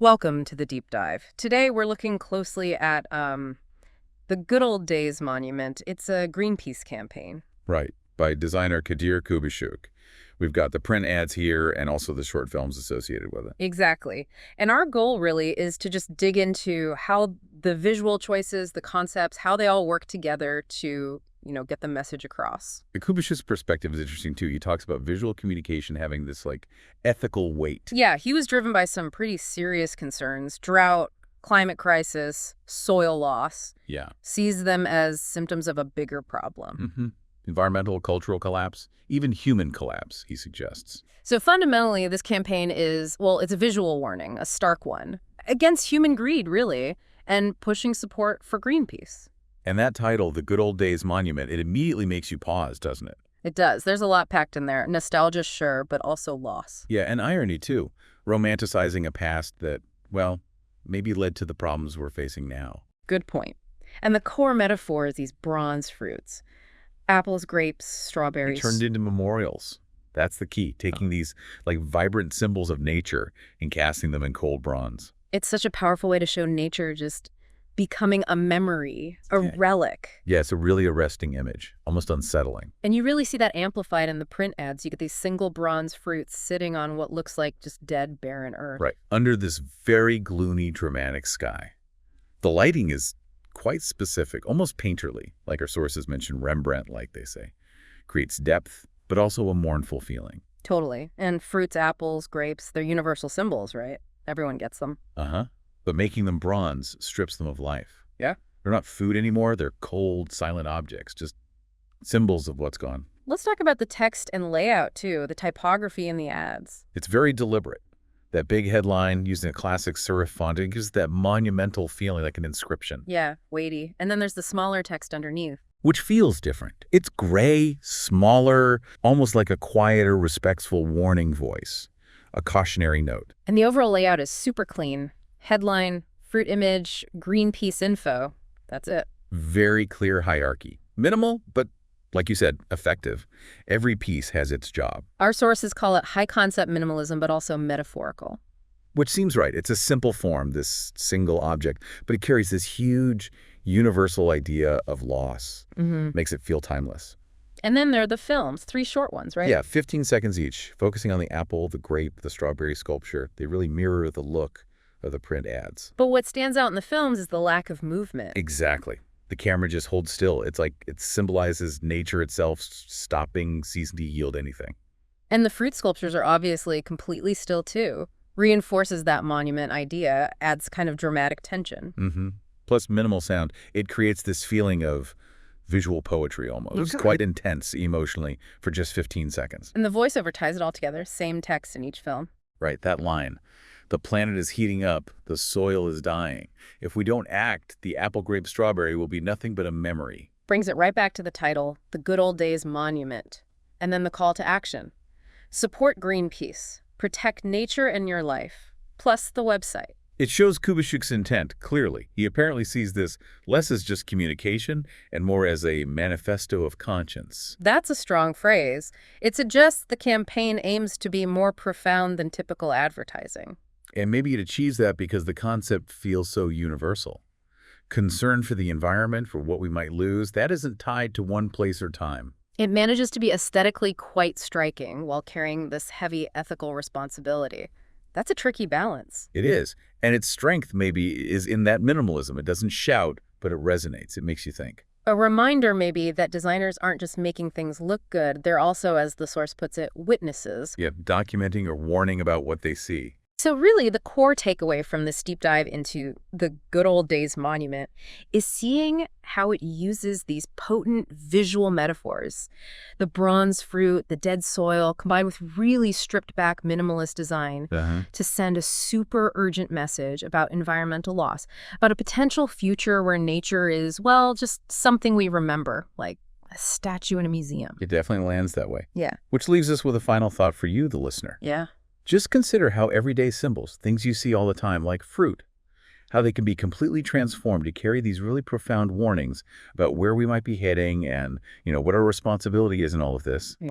Welcome to the deep dive. Today we're looking closely at the Good Old Days Monument. It's a Greenpeace campaign. Right, by designer Kadir Kubishuk. We've got the print ads here and also the short films associated with it. Exactly. And our goal really is to just dig into how the visual choices, the concepts, how they all work together to, get the message across. The Kubishuk's perspective is interesting too. He talks about visual communication having this ethical weight. Yeah, he was driven by some pretty serious concerns: drought, climate crisis, soil loss. Yeah. Sees them as symptoms of a bigger problem. Environmental, cultural collapse, even human collapse, he suggests. So fundamentally, this campaign is, well, it's a visual warning, a stark one, against human greed, really, and pushing support for Greenpeace. And that title, The Good Old Days Monument, it immediately makes you pause, doesn't it? It does. There's a lot packed in there. Nostalgia, sure, but also loss. Yeah, and irony too. Romanticizing a past that, well, maybe led to the problems we're facing now. Good point. And the core metaphor is these bronze fruits. Apples, grapes, strawberries. Turned into memorials. That's the key, taking these vibrant symbols of nature and casting them in cold bronze. It's such a powerful way to show nature just becoming a memory, a relic. Yeah, it's a really arresting image, almost unsettling. And you really see that amplified in the print ads. You get these single bronze fruits sitting on what looks like just dead, barren earth. Right, under this very gloomy, dramatic sky. The lighting is quite specific, almost painterly, like our sources mention, Rembrandt, like they say. Creates depth, but also a mournful feeling. Totally. And fruits, apples, grapes, they're universal symbols, right? Everyone gets them. But making them bronze strips them of life. Yeah. They're not food anymore. They're cold, silent objects, just symbols of what's gone. Let's talk about the text and layout, too, the typography in the ads. It's very deliberate. That big headline using a classic serif font, it gives that monumental feeling, like an inscription. Yeah, weighty. And then there's the smaller text underneath. Which feels different. It's gray, smaller, almost like a quieter, respectful warning voice. A cautionary note. And the overall layout is super clean. Headline, fruit image, Greenpeace info. That's it. Very clear hierarchy. Minimal, but like you said, effective. Every piece has its job. Our sources call it high-concept minimalism, but also metaphorical. Which seems right. It's a simple form, this single object, but it carries this huge, universal idea of loss. Makes it feel timeless. And then there are the films, 3 short ones, right? Yeah, 15 seconds each, focusing on the apple, the grape, the strawberry sculpture. They really mirror the look of the print ads. But what stands out in the films is the lack of movement. Exactly. The camera just holds still. It's like it symbolizes nature itself stopping, ceasing to yield anything. And the fruit sculptures are obviously completely still, too. Reinforces that monument idea, adds kind of dramatic tension. Plus minimal sound. It creates this feeling of visual poetry almost. It's quite intense emotionally for just 15 seconds. And the voiceover ties it all together, same text in each film. Right, that line. The planet is heating up, the soil is dying. If we don't act, the apple, grape, strawberry will be nothing but a memory. Brings it right back to the title, The Good Old Days Monument. And then the call to action. Support Greenpeace. Protect nature and your life. Plus the website. It shows Kubishuk's intent, clearly. He apparently sees this less as just communication and more as a manifesto of conscience. That's a strong phrase. It suggests the campaign aims to be more profound than typical advertising. And maybe it achieves that because the concept feels so universal. Concern for the environment, for what we might lose, that isn't tied to one place or time. It manages to be aesthetically quite striking while carrying this heavy ethical responsibility. That's a tricky balance. It is. And its strength maybe is in that minimalism. It doesn't shout, but it resonates. It makes you think. A reminder maybe that designers aren't just making things look good. They're also, as the source puts it, witnesses. Yeah, documenting or warning about what they see. So really, the core takeaway from this deep dive into the Good Old Days Monument is seeing how it uses these potent visual metaphors, the bronze fruit, the dead soil, combined with really stripped-back minimalist design to send a super urgent message about environmental loss, about a potential future where nature is, well, just something we remember, like a statue in a museum. It definitely lands that way. Yeah. Which leaves us with a final thought for you, the listener. Yeah. Just consider how everyday symbols, things you see all the time, like fruit, how they can be completely transformed to carry these really profound warnings about where we might be heading and, what our responsibility is in all of this.